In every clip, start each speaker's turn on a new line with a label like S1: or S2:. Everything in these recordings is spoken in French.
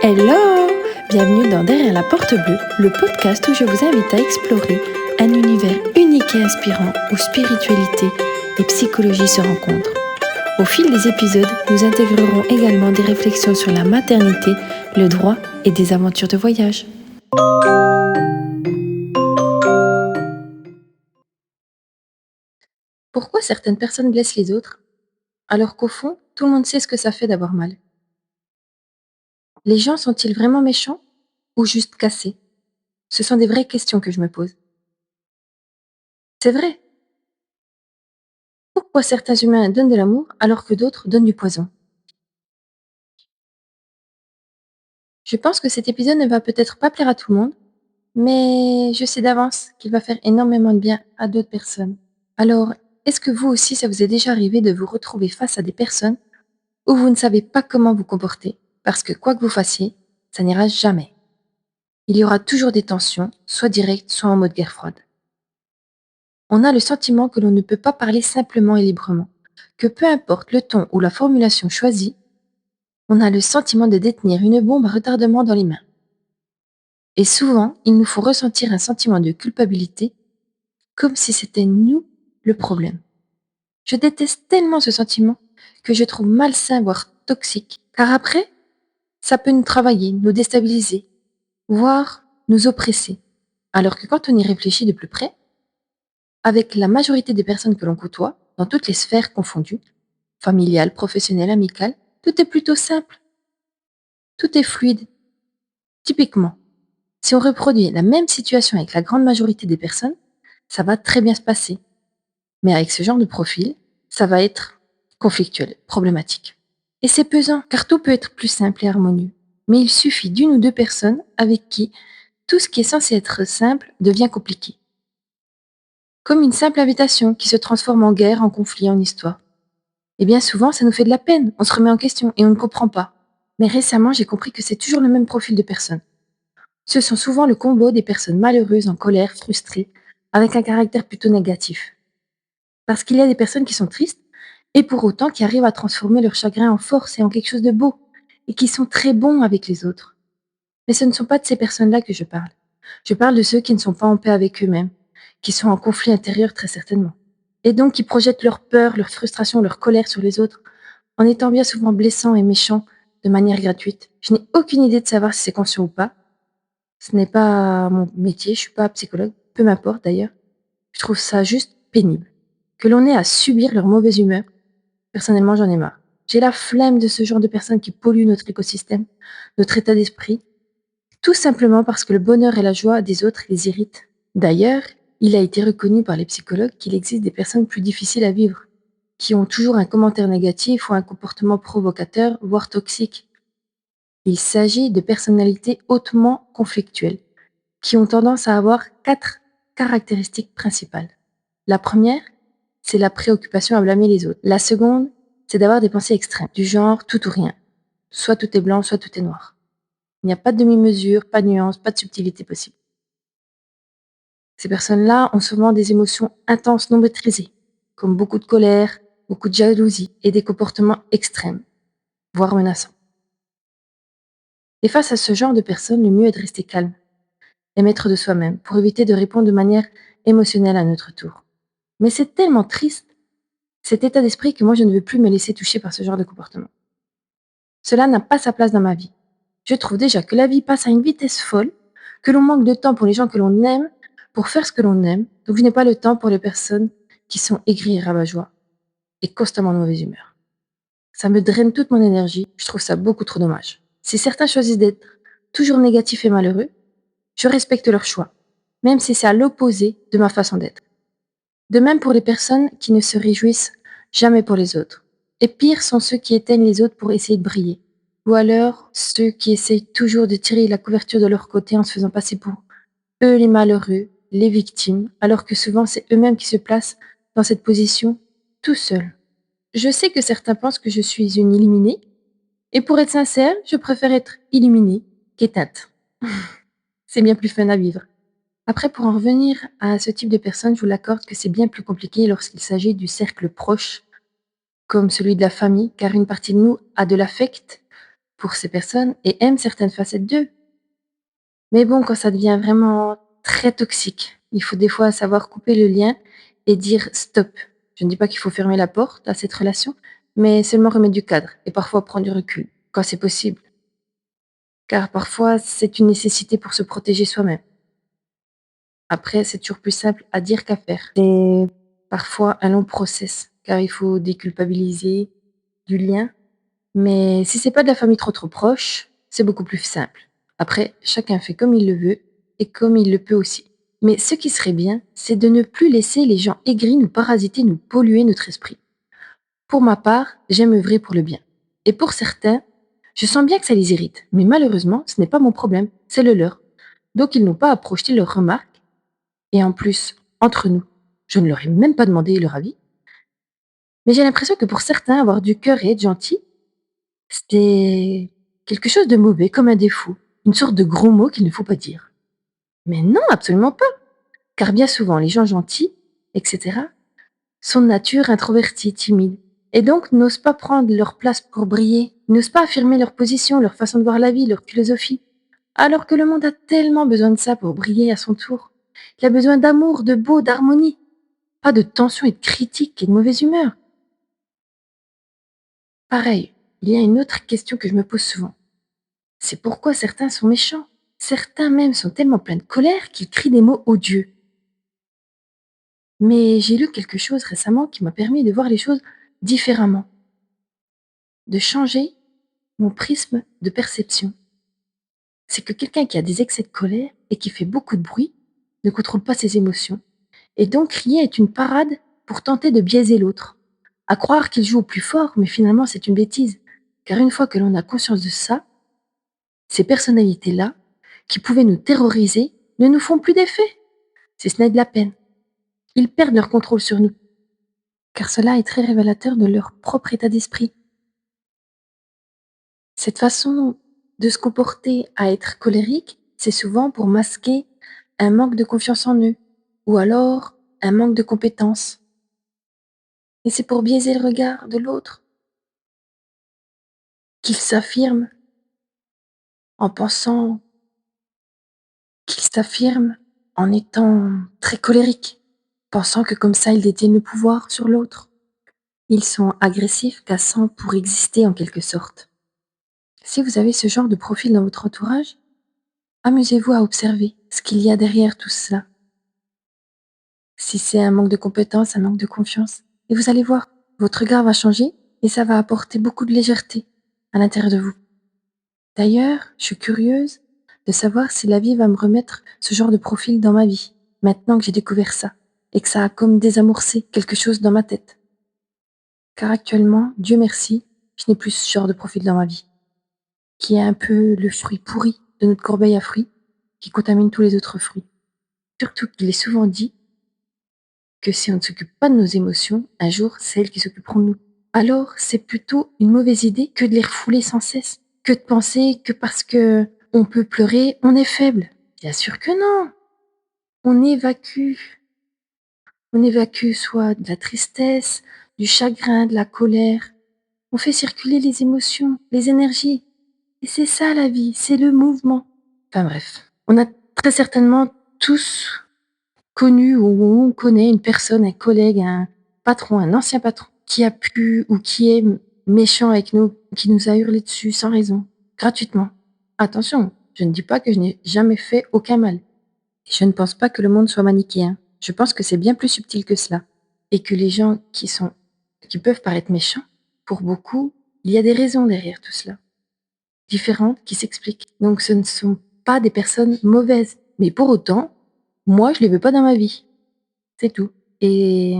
S1: Hello! Bienvenue dans Derrière la porte bleue, le podcast où je vous invite à explorer un univers unique et inspirant où spiritualité et psychologie se rencontrent. Au fil des épisodes, nous intégrerons également des réflexions sur la maternité, le droit et des aventures de voyage. Pourquoi certaines personnes blessent les autres, alors qu'au fond, tout le monde sait ce que ça fait d'avoir mal? Les gens sont-ils vraiment méchants ou juste cassés? Ce sont des vraies questions que je me pose. C'est vrai, pourquoi certains humains donnent de l'amour alors que d'autres donnent du poison? Je pense que cet épisode ne va peut-être pas plaire à tout le monde, mais je sais d'avance qu'il va faire énormément de bien à d'autres personnes. Alors, est-ce que vous aussi, ça vous est déjà arrivé de vous retrouver face à des personnes où vous ne savez pas comment vous comporter? Parce que quoi que vous fassiez, ça n'ira jamais. Il y aura toujours des tensions, soit directes, soit en mode guerre froide. On a le sentiment que l'on ne peut pas parler simplement et librement, que peu importe le ton ou la formulation choisie, on a le sentiment de détenir une bombe à retardement dans les mains. Et souvent, il nous faut ressentir un sentiment de culpabilité, comme si c'était nous le problème. Je déteste tellement ce sentiment que je trouve malsain, voire toxique, car après, ça peut nous travailler, nous déstabiliser, voire nous oppresser. Alors que quand on y réfléchit de plus près, avec la majorité des personnes que l'on côtoie, dans toutes les sphères confondues, familiales, professionnelles, amicales, tout est plutôt simple, tout est fluide. Typiquement, si on reproduit la même situation avec la grande majorité des personnes, ça va très bien se passer. Mais avec ce genre de profil, ça va être conflictuel, problématique. Et c'est pesant, car tout peut être plus simple et harmonieux. Mais il suffit d'une ou deux personnes avec qui tout ce qui est censé être simple devient compliqué. Comme une simple invitation qui se transforme en guerre, en conflit, en histoire. Et bien souvent, ça nous fait de la peine, on se remet en question et on ne comprend pas. Mais récemment, j'ai compris que c'est toujours le même profil de personnes. Ce sont souvent le combo des personnes malheureuses, en colère, frustrées, avec un caractère plutôt négatif. Parce qu'il y a des personnes qui sont tristes et pour autant qui arrivent à transformer leur chagrin en force et en quelque chose de beau et qui sont très bons avec les autres. Mais ce ne sont pas de ces personnes-là que je parle. Je parle de ceux qui ne sont pas en paix avec eux-mêmes, qui sont en conflit intérieur très certainement. Et donc qui projettent leur peur, leur frustration, leur colère sur les autres en étant bien souvent blessants et méchants de manière gratuite. Je n'ai aucune idée de savoir si c'est conscient ou pas. Ce n'est pas mon métier, je suis pas psychologue, peu m'importe d'ailleurs. Je trouve ça juste pénible. Que l'on ait à subir leur mauvaise humeur, personnellement, j'en ai marre. J'ai la flemme de ce genre de personnes qui polluent notre écosystème, notre état d'esprit, tout simplement parce que le bonheur et la joie des autres les irritent. D'ailleurs, il a été reconnu par les psychologues qu'il existe des personnes plus difficiles à vivre, qui ont toujours un commentaire négatif ou un comportement provocateur, voire toxique. Il s'agit de personnalités hautement conflictuelles, qui ont tendance à avoir 4 caractéristiques principales. La première, c'est la préoccupation à blâmer les autres. La seconde, c'est d'avoir des pensées extrêmes, du genre tout ou rien. Soit tout est blanc, soit tout est noir. Il n'y a pas de demi-mesure, pas de nuance, pas de subtilité possible. Ces personnes-là ont souvent des émotions intenses non maîtrisées, comme beaucoup de colère, beaucoup de jalousie et des comportements extrêmes, voire menaçants. Et face à ce genre de personnes, le mieux est de rester calme et maître de soi-même pour éviter de répondre de manière émotionnelle à notre tour. Mais c'est tellement triste, cet état d'esprit, que moi je ne veux plus me laisser toucher par ce genre de comportement. Cela n'a pas sa place dans ma vie. Je trouve déjà que la vie passe à une vitesse folle, que l'on manque de temps pour les gens que l'on aime, pour faire ce que l'on aime, donc je n'ai pas le temps pour les personnes qui sont aigries et rabat-joie et constamment de mauvaise humeur. Ça me draine toute mon énergie, je trouve ça beaucoup trop dommage. Si certains choisissent d'être toujours négatifs et malheureux, je respecte leur choix, même si c'est à l'opposé de ma façon d'être. De même pour les personnes qui ne se réjouissent jamais pour les autres. Et pire sont ceux qui éteignent les autres pour essayer de briller. Ou alors ceux qui essayent toujours de tirer la couverture de leur côté en se faisant passer pour eux les malheureux, les victimes, alors que souvent c'est eux-mêmes qui se placent dans cette position tout seuls. Je sais que certains pensent que je suis une illuminée, et pour être sincère, je préfère être illuminée qu'éteinte. C'est bien plus fun à vivre. Après, pour en revenir à ce type de personnes, je vous l'accorde que c'est bien plus compliqué lorsqu'il s'agit du cercle proche, comme celui de la famille, car une partie de nous a de l'affect pour ces personnes et aiment certaines facettes d'eux. Mais bon, quand ça devient vraiment très toxique, il faut des fois savoir couper le lien et dire stop. Je ne dis pas qu'il faut fermer la porte à cette relation, mais seulement remettre du cadre et parfois prendre du recul quand c'est possible. Car parfois, c'est une nécessité pour se protéger soi-même. Après, c'est toujours plus simple à dire qu'à faire. C'est parfois un long process, car il faut déculpabiliser du lien. Mais si c'est pas de la famille trop proche, c'est beaucoup plus simple. Après, chacun fait comme il le veut et comme il le peut aussi. Mais ce qui serait bien, c'est de ne plus laisser les gens aigris nous parasiter, nous polluer notre esprit. Pour ma part, j'aime œuvrer pour le bien. Et pour certains, je sens bien que ça les irrite, mais malheureusement, ce n'est pas mon problème, c'est le leur. Donc ils n'ont pas à projeter leurs remarques, et en plus, entre nous, je ne leur ai même pas demandé leur avis. Mais j'ai l'impression que pour certains, avoir du cœur et être gentil, c'est quelque chose de mauvais, comme un défaut, une sorte de gros mot qu'il ne faut pas dire. Mais non, absolument pas, car bien souvent, les gens gentils, etc., sont de nature introvertis, timides, et donc n'osent pas prendre leur place pour briller, n'osent pas affirmer leur position, leur façon de voir la vie, leur philosophie, alors que le monde a tellement besoin de ça pour briller à son tour. Il a besoin d'amour, de beau, d'harmonie, pas de tension et de critique et de mauvaise humeur. Pareil, il y a une autre question que je me pose souvent. C'est pourquoi certains sont méchants. Certains même sont tellement pleins de colère qu'ils crient des mots odieux. Mais j'ai lu quelque chose récemment qui m'a permis de voir les choses différemment, de changer mon prisme de perception. C'est que quelqu'un qui a des excès de colère et qui fait beaucoup de bruit ne contrôle pas ses émotions. Et donc crier est une parade pour tenter de biaiser l'autre. À croire qu'il joue au plus fort, mais finalement c'est une bêtise. Car une fois que l'on a conscience de ça, ces personnalités-là, qui pouvaient nous terroriser, ne nous font plus d'effet, si ce n'est de la peine. Ils perdent leur contrôle sur nous, car cela est très révélateur de leur propre état d'esprit. Cette façon de se comporter à être colérique, c'est souvent pour masquer un manque de confiance en eux, ou alors un manque de compétence. Et c'est pour biaiser le regard de l'autre qu'ils s'affirment en pensant qu'ils s'affirment en étant très colériques, pensant que comme ça ils détiennent le pouvoir sur l'autre. Ils sont agressifs, cassants pour exister en quelque sorte. Si vous avez ce genre de profil dans votre entourage, amusez-vous à observer ce qu'il y a derrière tout cela. Si c'est un manque de compétence, un manque de confiance. Et vous allez voir, votre regard va changer et ça va apporter beaucoup de légèreté à l'intérieur de vous. D'ailleurs, je suis curieuse de savoir si la vie va me remettre ce genre de profil dans ma vie, maintenant que j'ai découvert ça, et que ça a comme désamorcé quelque chose dans ma tête. Car actuellement, Dieu merci, je n'ai plus ce genre de profil dans ma vie, qui est un peu le fruit pourri de notre corbeille à fruits, qui contamine tous les autres fruits. Surtout qu'il est souvent dit que si on ne s'occupe pas de nos émotions, un jour, c'est elles qui s'occuperont de nous. Alors, c'est plutôt une mauvaise idée que de les refouler sans cesse, que de penser que parce que on peut pleurer, on est faible. Bien sûr que non. On évacue. On évacue soit de la tristesse, du chagrin, de la colère. On fait circuler les émotions, les énergies. Et c'est ça la vie, c'est le mouvement. Enfin bref, on a très certainement tous connu ou on connaît une personne, un collègue, un patron, un ancien patron qui a pu ou qui est méchant avec nous, qui nous a hurlé dessus sans raison, gratuitement. Attention, je ne dis pas que je n'ai jamais fait aucun mal. Et je ne pense pas que le monde soit manichéen. Je pense que c'est bien plus subtil que cela. Et que les gens qui peuvent paraître méchants, pour beaucoup, il y a des raisons derrière tout cela, différentes qui s'expliquent. Donc ce ne sont pas des personnes mauvaises. Mais pour autant, moi, je les veux pas dans ma vie. C'est tout. Et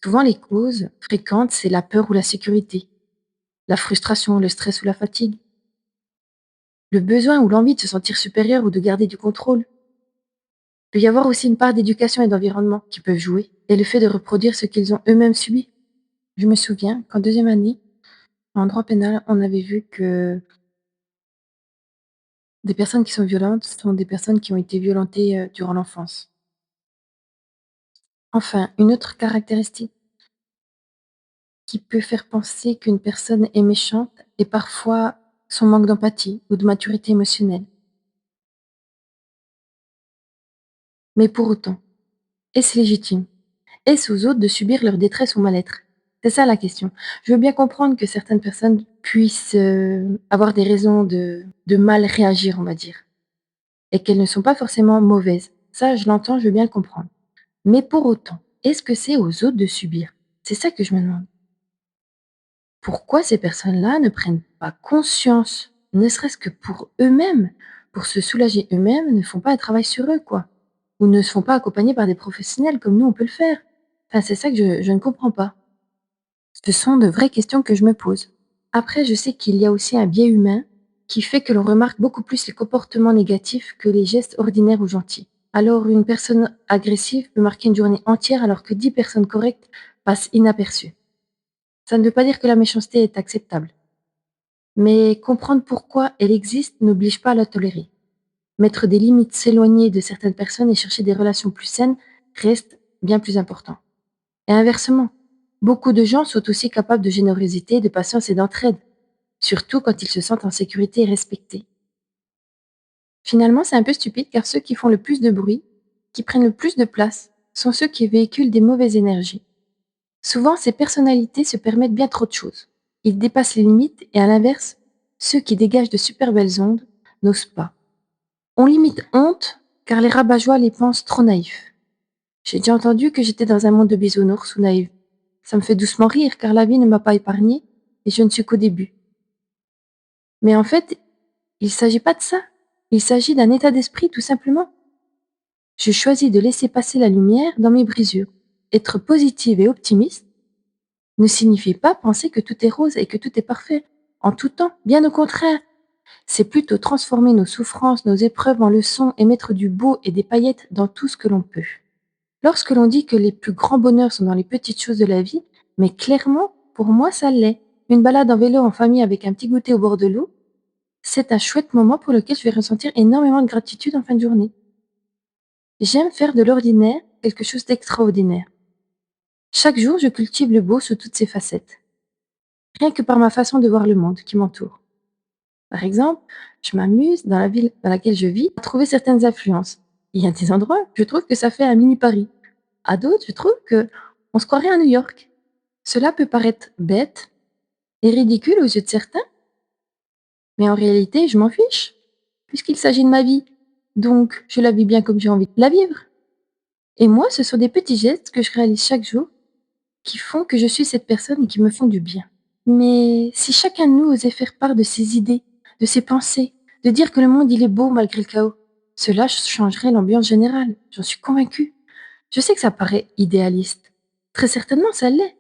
S1: souvent les causes fréquentes, c'est la peur ou la sécurité, la frustration, le stress ou la fatigue, le besoin ou l'envie de se sentir supérieur ou de garder du contrôle. Il peut y avoir aussi une part d'éducation et d'environnement qui peuvent jouer, et le fait de reproduire ce qu'ils ont eux-mêmes subi. Je me souviens qu'en deuxième année, en droit pénal, on avait vu que des personnes qui sont violentes sont des personnes qui ont été violentées durant l'enfance. Enfin, une autre caractéristique qui peut faire penser qu'une personne est méchante est parfois son manque d'empathie ou de maturité émotionnelle. Mais pour autant, est-ce légitime? Est-ce aux autres de subir leur détresse ou mal-être? C'est ça la question. Je veux bien comprendre que certaines personnes puissent, avoir des raisons de mal réagir, on va dire, et qu'elles ne sont pas forcément mauvaises. Ça, je l'entends, je veux bien le comprendre. Mais pour autant, est-ce que c'est aux autres de subir? C'est ça que je me demande. Pourquoi ces personnes-là ne prennent pas conscience, ne serait-ce que pour eux-mêmes, pour se soulager eux-mêmes, ne font pas un travail sur eux, quoi? Ou ne se font pas accompagner par des professionnels comme nous, on peut le faire? Enfin, c'est ça que je ne comprends pas. Ce sont de vraies questions que je me pose. Après, je sais qu'il y a aussi un biais humain qui fait que l'on remarque beaucoup plus les comportements négatifs que les gestes ordinaires ou gentils. Alors, une personne agressive peut marquer une journée entière alors que 10 personnes correctes passent inaperçues. Ça ne veut pas dire que la méchanceté est acceptable, mais comprendre pourquoi elle existe n'oblige pas à la tolérer. Mettre des limites, s'éloigner de certaines personnes et chercher des relations plus saines reste bien plus important. Et inversement, beaucoup de gens sont aussi capables de générosité, de patience et d'entraide, surtout quand ils se sentent en sécurité et respectés. Finalement, c'est un peu stupide car ceux qui font le plus de bruit, qui prennent le plus de place, sont ceux qui véhiculent des mauvaises énergies. Souvent, ces personnalités se permettent bien trop de choses. Ils dépassent les limites et à l'inverse, ceux qui dégagent de super belles ondes n'osent pas. On limite honte car les rabat-joie les pensent trop naïfs. J'ai déjà entendu que j'étais dans un monde de bisounours ou naïf. Ça me fait doucement rire car la vie ne m'a pas épargnée et je ne suis qu'au début. Mais en fait, il ne s'agit pas de ça. Il s'agit d'un état d'esprit tout simplement. Je choisis de laisser passer la lumière dans mes brisures. Être positive et optimiste ne signifie pas penser que tout est rose et que tout est parfait en tout temps. Bien au contraire, c'est plutôt transformer nos souffrances, nos épreuves en leçons et mettre du beau et des paillettes dans tout ce que l'on peut. Lorsque l'on dit que les plus grands bonheurs sont dans les petites choses de la vie, mais clairement, pour moi, ça l'est. Une balade en vélo en famille avec un petit goûter au bord de l'eau, c'est un chouette moment pour lequel je vais ressentir énormément de gratitude en fin de journée. J'aime faire de l'ordinaire quelque chose d'extraordinaire. Chaque jour, je cultive le beau sous toutes ses facettes, rien que par ma façon de voir le monde qui m'entoure. Par exemple, je m'amuse dans la ville dans laquelle je vis à trouver certaines influences. Il y a des endroits, je trouve que ça fait un mini Paris. À d'autres, je trouve que on se croirait à New York. Cela peut paraître bête et ridicule aux yeux de certains, mais en réalité, je m'en fiche, puisqu'il s'agit de ma vie. Donc, je la vis bien comme j'ai envie de la vivre. Et moi, ce sont des petits gestes que je réalise chaque jour qui font que je suis cette personne et qui me font du bien. Mais si chacun de nous osait faire part de ses idées, de ses pensées, de dire que le monde il est beau malgré le chaos, cela changerait l'ambiance générale, j'en suis convaincue. Je sais que ça paraît idéaliste. Très certainement, ça l'est.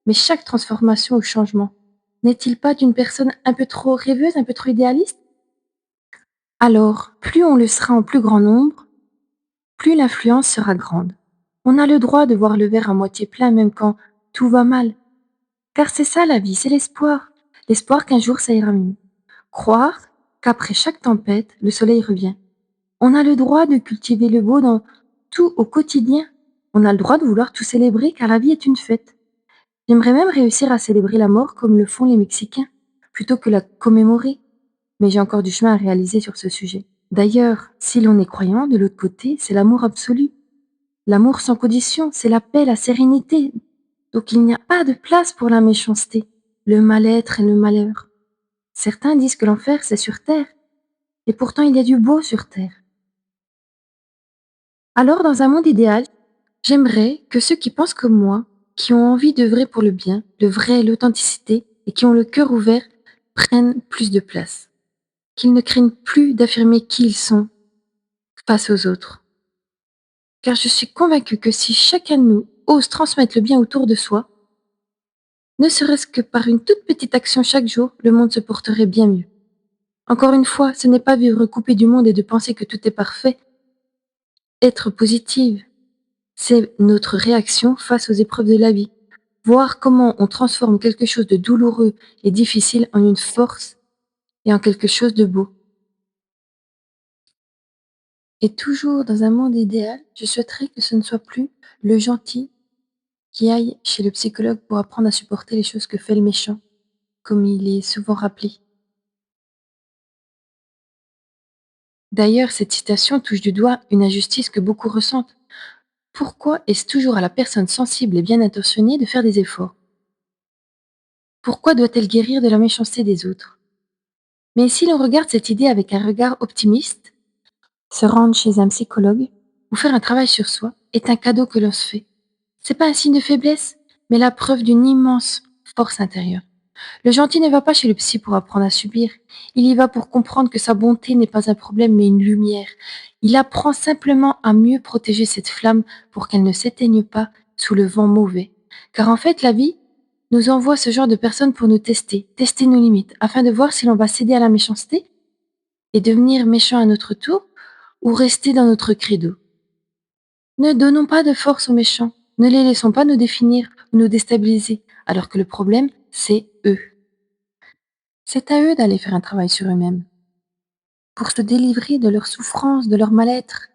S1: Mais chaque transformation ou changement n'est-il pas d'une personne un peu trop rêveuse, un peu trop idéaliste? Alors, plus on le sera en plus grand nombre, plus l'influence sera grande. On a le droit de voir le verre à moitié plein même quand tout va mal. Car c'est ça la vie, c'est l'espoir. L'espoir qu'un jour ça ira mieux. Croire qu'après chaque tempête, le soleil revient. On a le droit de cultiver le beau dans tout au quotidien. On a le droit de vouloir tout célébrer car la vie est une fête. J'aimerais même réussir à célébrer la mort comme le font les Mexicains, plutôt que la commémorer. Mais j'ai encore du chemin à réaliser sur ce sujet. D'ailleurs, si l'on est croyant, de l'autre côté, c'est l'amour absolu. L'amour sans condition, c'est la paix, la sérénité. Donc il n'y a pas de place pour la méchanceté, le mal-être et le malheur. Certains disent que l'enfer, c'est sur terre. Et pourtant, il y a du beau sur terre. Alors, dans un monde idéal, j'aimerais que ceux qui pensent comme moi, qui ont envie d'œuvrer pour le bien, le vrai, l'authenticité, et qui ont le cœur ouvert, prennent plus de place. Qu'ils ne craignent plus d'affirmer qui ils sont face aux autres. Car je suis convaincue que si chacun de nous ose transmettre le bien autour de soi, ne serait-ce que par une toute petite action chaque jour, le monde se porterait bien mieux. Encore une fois, ce n'est pas vivre coupé du monde et de penser que tout est parfait. Être positive, c'est notre réaction face aux épreuves de la vie. Voir comment on transforme quelque chose de douloureux et difficile en une force et en quelque chose de beau. Et toujours dans un monde idéal, je souhaiterais que ce ne soit plus le gentil qui aille chez le psychologue pour apprendre à supporter les choses que fait le méchant, comme il est souvent rappelé. D'ailleurs, cette citation touche du doigt une injustice que beaucoup ressentent. Pourquoi est-ce toujours à la personne sensible et bien intentionnée de faire des efforts? Pourquoi doit-elle guérir de la méchanceté des autres? Mais si l'on regarde cette idée avec un regard optimiste, se rendre chez un psychologue ou faire un travail sur soi est un cadeau que l'on se fait. C'est pas un signe de faiblesse, mais la preuve d'une immense force intérieure. Le gentil ne va pas chez le psy pour apprendre à subir. Il y va pour comprendre que sa bonté n'est pas un problème mais une lumière. Il apprend simplement à mieux protéger cette flamme pour qu'elle ne s'éteigne pas sous le vent mauvais. Car en fait, la vie nous envoie ce genre de personnes pour nous tester nos limites, afin de voir si l'on va céder à la méchanceté et devenir méchant à notre tour ou rester dans notre credo. Ne donnons pas de force aux méchants, ne les laissons pas nous définir ou nous déstabiliser, alors que le problème, c'est eux. C'est à eux d'aller faire un travail sur eux-mêmes, pour se délivrer de leur souffrance, de leur mal-être,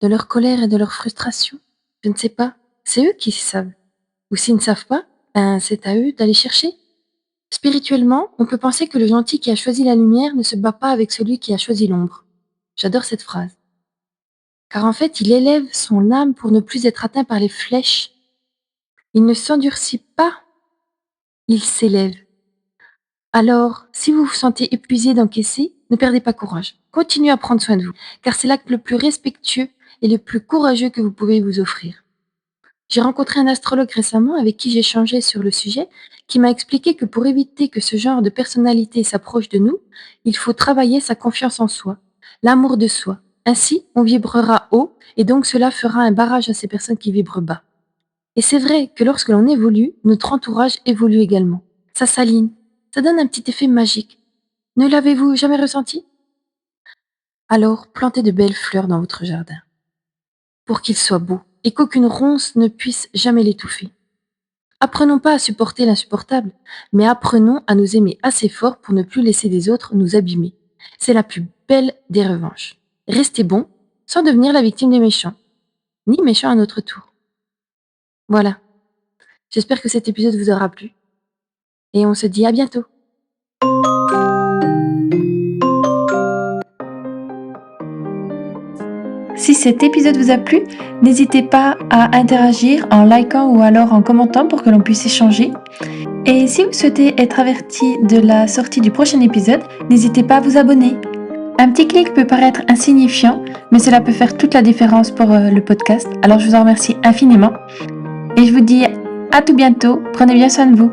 S1: de leur colère et de leur frustration. Je ne sais pas, c'est eux qui savent. Ou s'ils ne savent pas, ben c'est à eux d'aller chercher. Spirituellement, on peut penser que le gentil qui a choisi la lumière ne se bat pas avec celui qui a choisi l'ombre. J'adore cette phrase. Car en fait, il élève son âme pour ne plus être atteint par les flèches. Il ne s'endurcit pas, il s'élève. Alors, si vous vous sentez épuisé d'encaisser, ne perdez pas courage. Continuez à prendre soin de vous, car c'est l'acte le plus respectueux et le plus courageux que vous pouvez vous offrir. J'ai rencontré un astrologue récemment avec qui j'échangeais sur le sujet, qui m'a expliqué que pour éviter que ce genre de personnalité s'approche de nous, il faut travailler sa confiance en soi, l'amour de soi. Ainsi, on vibrera haut et donc cela fera un barrage à ces personnes qui vibrent bas. Et c'est vrai que lorsque l'on évolue, notre entourage évolue également. Ça s'aligne, ça donne un petit effet magique. Ne l'avez-vous jamais ressenti? Alors, plantez de belles fleurs dans votre jardin, pour qu'il soit beau et qu'aucune ronce ne puisse jamais l'étouffer. Apprenons pas à supporter l'insupportable, mais apprenons à nous aimer assez fort pour ne plus laisser les autres nous abîmer. C'est la plus belle des revanches. Restez bon, sans devenir la victime des méchants, ni méchants à notre tour. Voilà, j'espère que cet épisode vous aura plu, et on se dit à bientôt.
S2: Si cet épisode vous a plu, n'hésitez pas à interagir en likant ou alors en commentant pour que l'on puisse échanger. Et si vous souhaitez être averti de la sortie du prochain épisode, n'hésitez pas à vous abonner. Un petit clic peut paraître insignifiant, mais cela peut faire toute la différence pour le podcast. Alors je vous en remercie infiniment. Et je vous dis à tout bientôt. Prenez bien soin de vous.